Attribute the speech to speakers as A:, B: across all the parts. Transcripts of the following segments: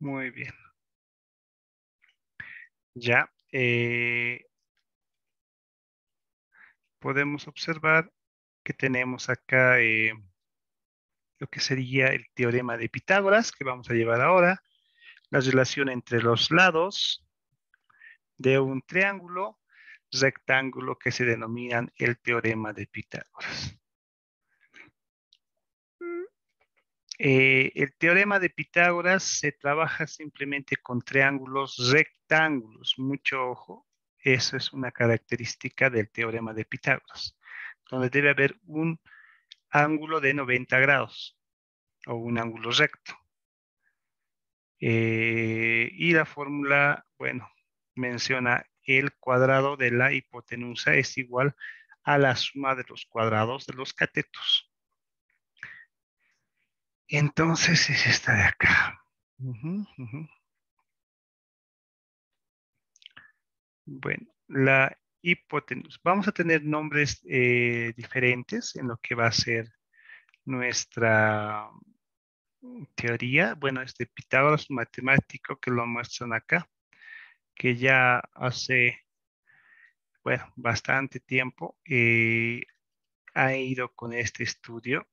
A: Muy bien. Ya. Podemos observar que tenemos acá lo que sería el teorema de Pitágoras, que vamos a llevar ahora, la relación entre los lados de un triángulo rectángulo que se denominan el teorema de Pitágoras. El teorema de Pitágoras se trabaja simplemente con triángulos rectángulos. Mucho ojo, eso es una característica del teorema de Pitágoras, donde debe haber un ángulo de 90 grados o un ángulo recto. Y la fórmula, bueno, menciona el cuadrado de la hipotenusa es igual a la suma de los cuadrados de los catetos. Entonces es esta de acá. Ujú, ujú. Bueno, la hipotenusa. Vamos a tener nombres diferentes en lo que va a ser nuestra teoría. Bueno, es de Pitágoras, un matemático que lo muestran acá, que ya hace, bueno, bastante tiempo ha ido con este estudio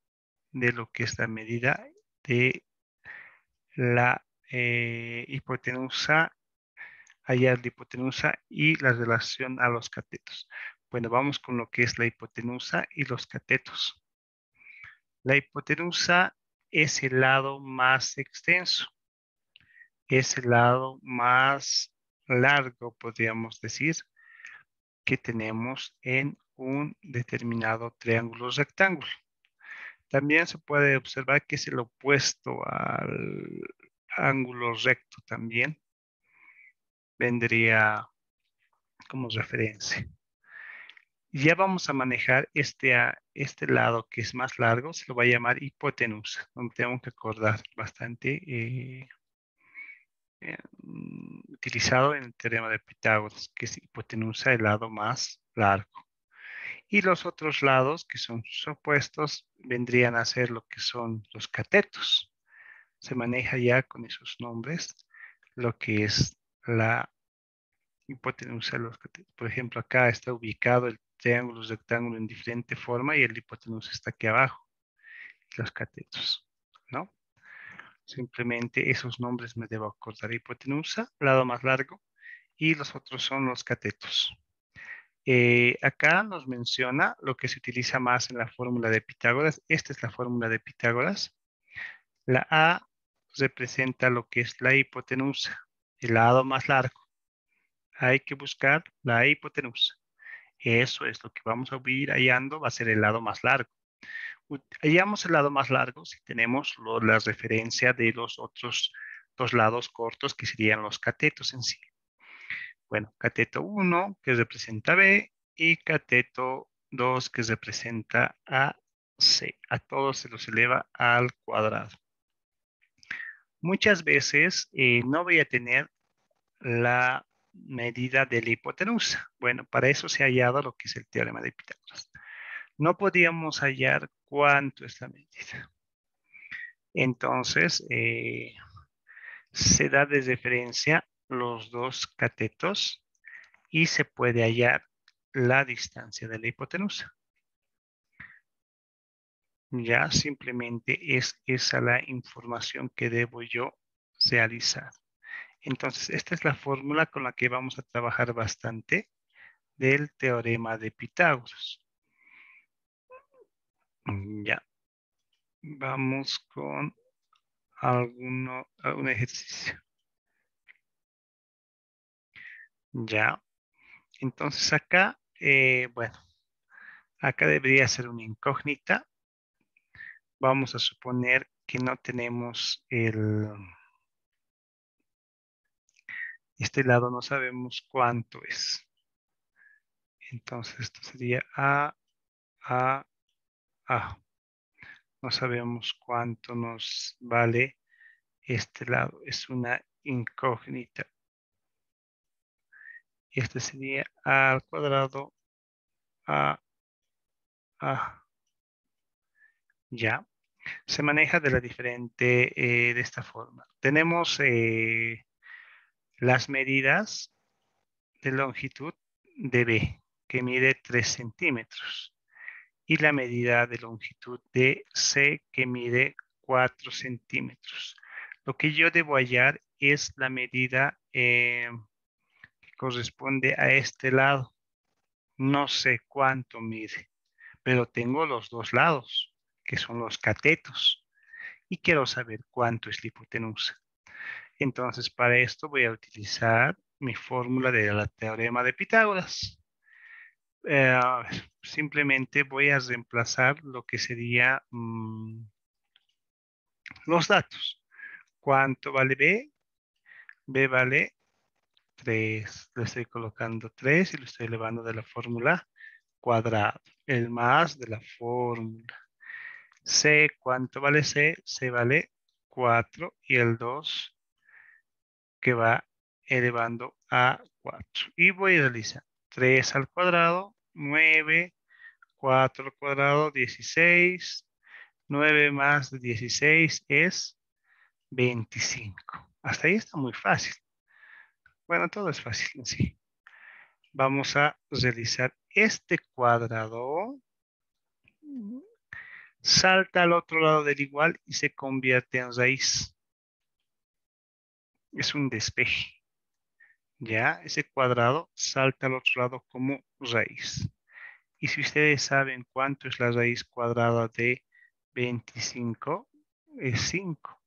A: de lo que es la medida de la hipotenusa, hallar la hipotenusa y la relación a los catetos. Bueno, vamos con lo que es la hipotenusa y los catetos. La hipotenusa es el lado más extenso, es el lado más largo, podríamos decir, que tenemos en un determinado triángulo rectángulo. También se puede observar que es el opuesto al ángulo recto también. Vendría como referencia. Ya vamos a manejar este lado que es más largo, se lo va a llamar hipotenusa. Tengo que acordar bastante utilizado en el teorema de Pitágoras, que es hipotenusa, el lado más largo. Y los otros lados, que son sus opuestos, vendrían a ser lo que son los catetos. Se maneja ya con esos nombres lo que es la hipotenusa de los catetos. Por ejemplo, acá está ubicado el triángulo rectángulo en diferente forma y el hipotenusa está aquí abajo, los catetos, ¿no? Simplemente esos nombres me debo acordar. Hipotenusa, lado más largo, y los otros son los catetos. Acá nos menciona lo que se utiliza más en la fórmula de Pitágoras. Esta es la fórmula de Pitágoras. La A representa lo que es la hipotenusa, el lado más largo. Hay que buscar la hipotenusa. Eso es lo que vamos a ir hallando, va a ser el lado más largo. Hallamos el lado más largo si tenemos la referencia de los otros dos lados cortos que serían los catetos en sí. Bueno, cateto 1 que representa B y cateto 2 que representa a C. A todos se los eleva al cuadrado. Muchas veces no voy a tener la medida de la hipotenusa. Bueno, para eso se ha hallado lo que es el teorema de Pitágoras. No podíamos hallar cuánto es la medida. Entonces, se da de referencia los dos catetos y se puede hallar la distancia de la hipotenusa. Ya simplemente es esa la información que debo yo realizar. Entonces, esta es la fórmula con la que vamos a trabajar bastante del teorema de Pitágoras. Ya, vamos con algún ejercicio. Ya, entonces acá, bueno, acá debería ser una incógnita. Vamos a suponer que no tenemos este lado, no sabemos cuánto es. Entonces esto sería A, A. No sabemos cuánto nos vale este lado. Es una incógnita. Este sería A al cuadrado, A, A. Ya. Se maneja de esta forma. Tenemos las medidas de longitud de B, que mide 3 centímetros, y la medida de longitud de C, que mide 4 centímetros. Lo que yo debo hallar es la medida que corresponde a este lado. No sé cuánto mide, pero tengo los dos lados, que son los catetos, y quiero saber cuánto es la hipotenusa. Entonces, para esto voy a utilizar mi fórmula del teorema de Pitágoras. Eh, Simplemente voy a reemplazar lo que sería los datos. ¿Cuánto vale B? B vale 3. Le estoy colocando 3 y lo estoy elevando de la fórmula cuadrado. El más de la fórmula. C, ¿cuánto vale C? C vale 4 y el 2 que va elevando a 4. Y voy a realizar 3 al cuadrado, 9, 4 al cuadrado, 16. 9 más 16 es 25. Hasta ahí está muy fácil. Bueno, todo es fácil en sí. Vamos a realizar este cuadrado. Salta al otro lado del igual y se convierte en raíz. Es un despeje. Ya, ese cuadrado salta al otro lado como raíz. Y si ustedes saben cuánto es la raíz cuadrada de 25, es 5.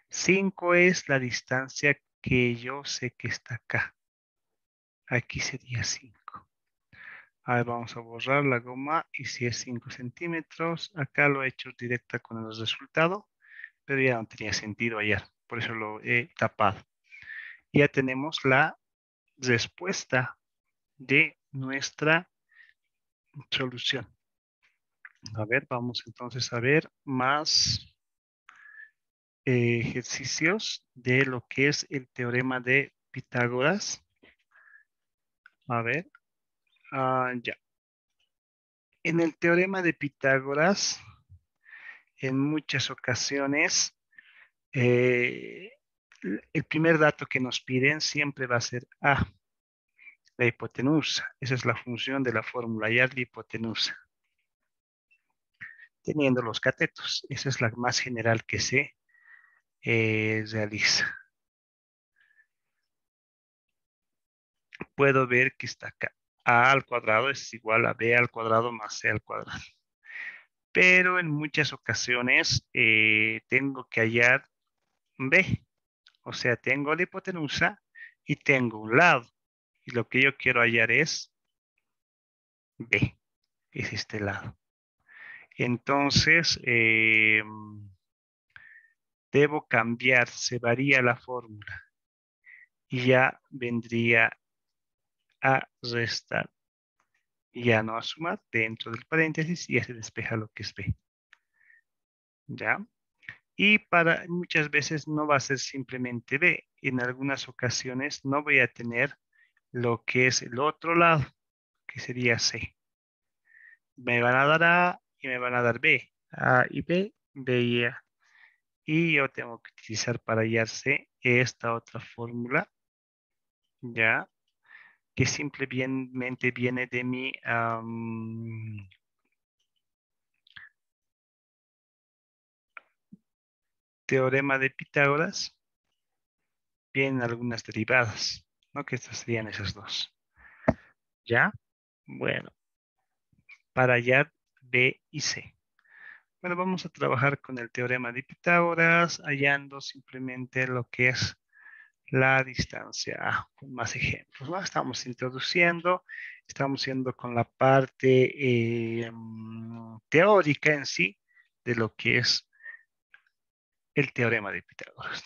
A: 5 es la distancia que yo sé que está acá. Aquí sería 5. Ahora vamos a borrar la goma y si es 5 centímetros, acá lo he hecho directa con el resultado, pero ya no tenía sentido ayer, por eso lo he tapado. Ya tenemos la respuesta de nuestra solución. A ver, vamos entonces a ver más ejercicios de lo que es el teorema de Pitágoras. A ver, ya. En el teorema de Pitágoras, en muchas ocasiones, eh, el primer dato que nos piden siempre va a ser A, la hipotenusa. Esa es la función de la fórmula, hallar la hipotenusa, teniendo los catetos. Esa es la más general que se realiza. Puedo ver que está acá. A al cuadrado es igual a B al cuadrado más C al cuadrado. Pero en muchas ocasiones tengo que hallar B. O sea, tengo la hipotenusa y tengo un lado. Y lo que yo quiero hallar es B. Es este lado. Entonces, debo cambiar, se varía la fórmula. Y ya vendría a restar. Y ya no a sumar dentro del paréntesis y ya se despeja lo que es B. ¿Ya? Y para muchas veces no va a ser simplemente B. En algunas ocasiones no voy a tener lo que es el otro lado, que sería C. Me van a dar A y me van a dar B. A y B, B y A. Y yo tengo que utilizar para hallar C esta otra fórmula, ¿ya? Que simplemente viene de mi teorema de Pitágoras. Vienen algunas derivadas, ¿no? Que estas serían esas dos. ¿Ya? Bueno, para hallar B y C. Bueno, vamos a trabajar con el teorema de Pitágoras, hallando simplemente lo que es la distancia A, con más ejemplos, ¿no? Estamos introduciendo, estamos yendo con la parte teórica en sí de lo que es el teorema de Pitágoras.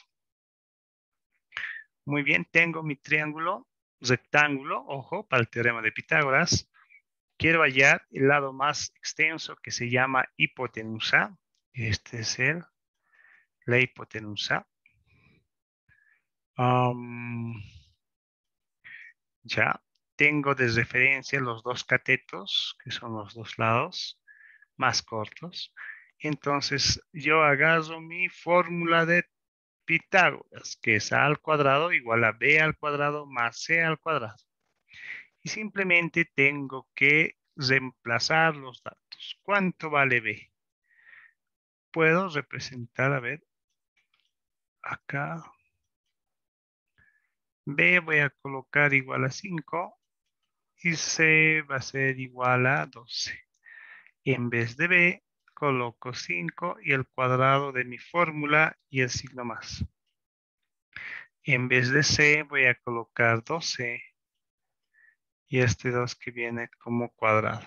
A: Muy bien, tengo mi triángulo rectángulo, ojo, para el teorema de Pitágoras. Quiero hallar el lado más extenso que se llama hipotenusa. Este es la hipotenusa. Ya tengo de referencia los dos catetos, que son los dos lados más cortos. Entonces yo agarro mi fórmula de Pitágoras, que es a al cuadrado igual a b al cuadrado más c al cuadrado. Y simplemente tengo que reemplazar los datos. ¿Cuánto vale b? Puedo representar, a ver, acá. B voy a colocar igual a 5 y C va a ser igual a 12. En vez de B, coloco 5 y el cuadrado de mi fórmula y el signo más. En vez de C, voy a colocar 12 y este 2 que viene como cuadrado.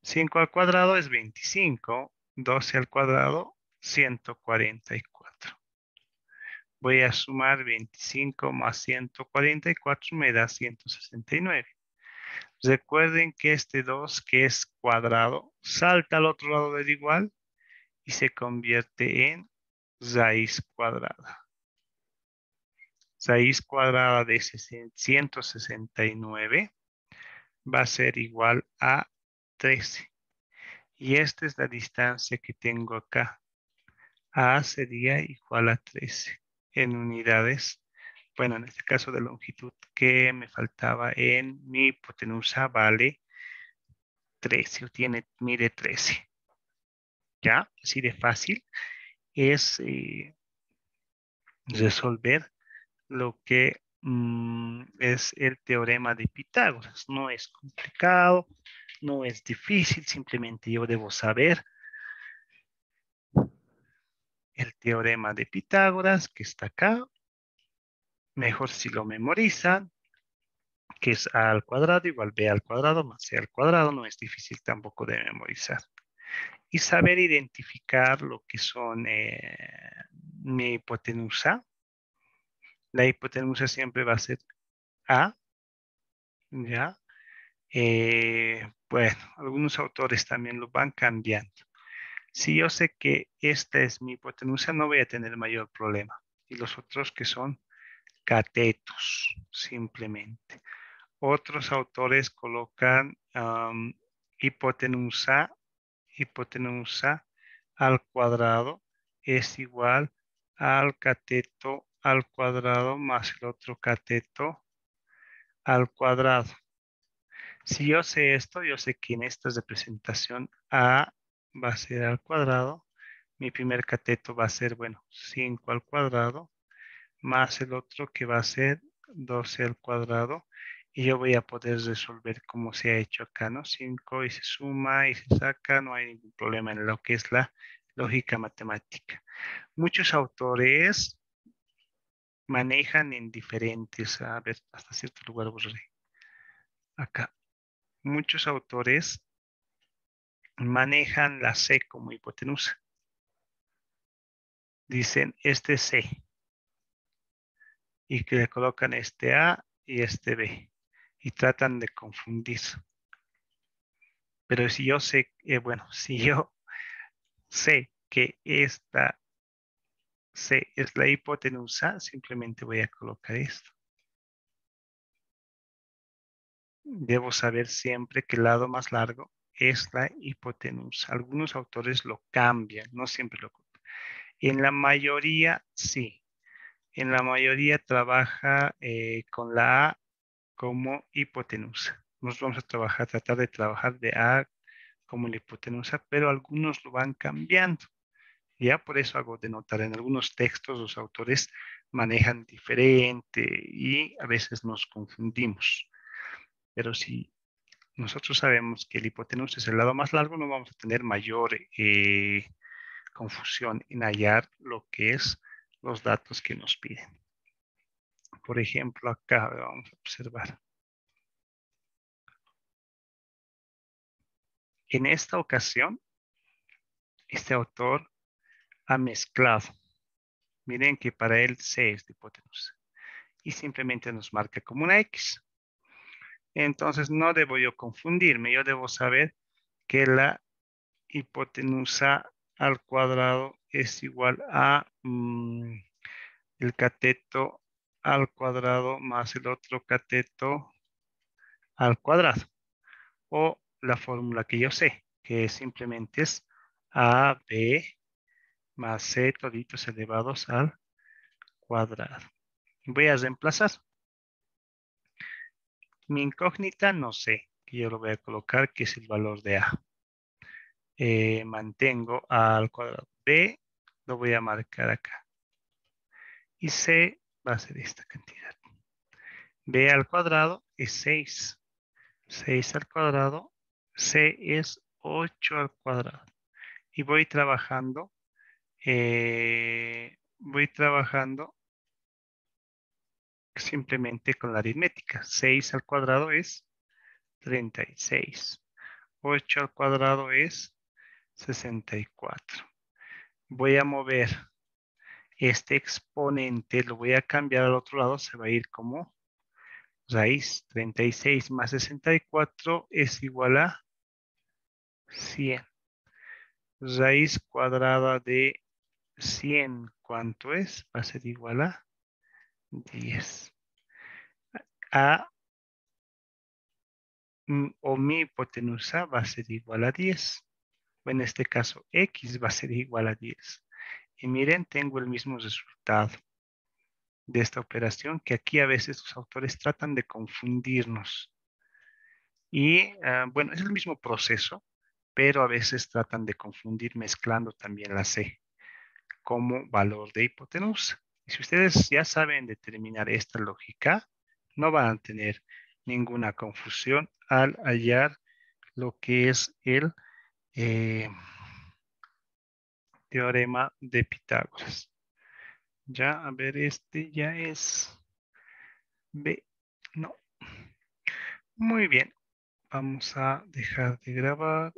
A: 5 al cuadrado es 25, 12 al cuadrado, 144. Voy a sumar 25 más 144 me da 169. Recuerden que este 2 que es cuadrado salta al otro lado del igual y se convierte en raíz cuadrada. Raíz cuadrada de 169 va a ser igual a 13. Y esta es la distancia que tengo acá. A sería igual a 13 en unidades. Bueno, en este caso de longitud que me faltaba en mi hipotenusa vale 13 o mide 13. ¿Ya? Así de fácil es resolver lo que es el teorema de Pitágoras. No es complicado, no es difícil, simplemente yo debo saber el teorema de Pitágoras que está acá. Mejor si lo memorizan, que es a al cuadrado igual b al cuadrado más c al cuadrado. No es difícil tampoco de memorizar. Y saber identificar lo que son mi hipotenusa. La hipotenusa siempre va a ser A, ¿ya? Bueno, algunos autores también lo van cambiando. Si yo sé que esta es mi hipotenusa, no voy a tener mayor problema. Y los otros que son catetos, simplemente. Otros autores colocan hipotenusa, hipotenusa al cuadrado es igual al cateto al cuadrado más el otro cateto al cuadrado. Si yo sé esto, yo sé que en esta representación A va a ser al cuadrado. Mi primer cateto va a ser, bueno, 5 al cuadrado, más el otro que va a ser 12 al cuadrado. Y yo voy a poder resolver como se ha hecho acá, ¿no? 5 y se suma y se saca, no hay ningún problema en lo que es la lógica matemática. Muchos autores manejan en diferentes, a ver, hasta cierto lugar borré. Acá. Muchos autores manejan la C como hipotenusa. Dicen este C y que le colocan este A y este B y tratan de confundir. Pero si yo sé, bueno, si yo sé que esta C es la hipotenusa, simplemente voy a colocar esto. Debo saber siempre que el lado más largo es la hipotenusa. Algunos autores lo cambian, no siempre lo copian. En la mayoría, sí. En la mayoría trabaja con la A como hipotenusa. Nos vamos a tratar de trabajar de A como la hipotenusa, pero algunos lo van cambiando. Ya por eso hago de notar, en algunos textos los autores manejan diferente y a veces nos confundimos. Pero si nosotros sabemos que el hipotenusa es el lado más largo, no vamos a tener mayor confusión en hallar lo que es los datos que nos piden. Por ejemplo, acá vamos a observar. En esta ocasión, este autor ha mezclado. Miren que para él C es la hipotenusa. Y simplemente nos marca como una X. Entonces no debo yo confundirme. Yo debo saber que la hipotenusa al cuadrado es igual a el cateto al cuadrado más el otro cateto al cuadrado. O la fórmula que yo sé, que simplemente es A, B más C toditos elevados al cuadrado. Voy a reemplazar. Mi incógnita no sé, que yo lo voy a colocar, que es el valor de A. Mantengo A al cuadrado. B lo voy a marcar acá. Y C va a ser esta cantidad. B al cuadrado es 6. 6 al cuadrado. C es 8 al cuadrado. Y voy trabajando simplemente con la aritmética. 6 al cuadrado es 36. 8 al cuadrado es 64. Voy a mover este exponente, lo voy a cambiar al otro lado, se va a ir como raíz. 36 más 64 es igual a 100. Raíz cuadrada de 100, ¿cuánto es? Va a ser igual a 10. A o mi hipotenusa va a ser igual a 10. O en este caso, X va a ser igual a 10. Y miren, tengo el mismo resultado de esta operación que aquí a veces los autores tratan de confundirnos. Y bueno, es el mismo proceso, pero a veces tratan de confundir mezclando también la C como valor de hipotenusa. Y si ustedes ya saben determinar esta lógica, no van a tener ninguna confusión al hallar lo que es el eh, teorema de Pitágoras. Ya, a ver, este ya es B. No. Muy bien. Vamos a dejar de grabar.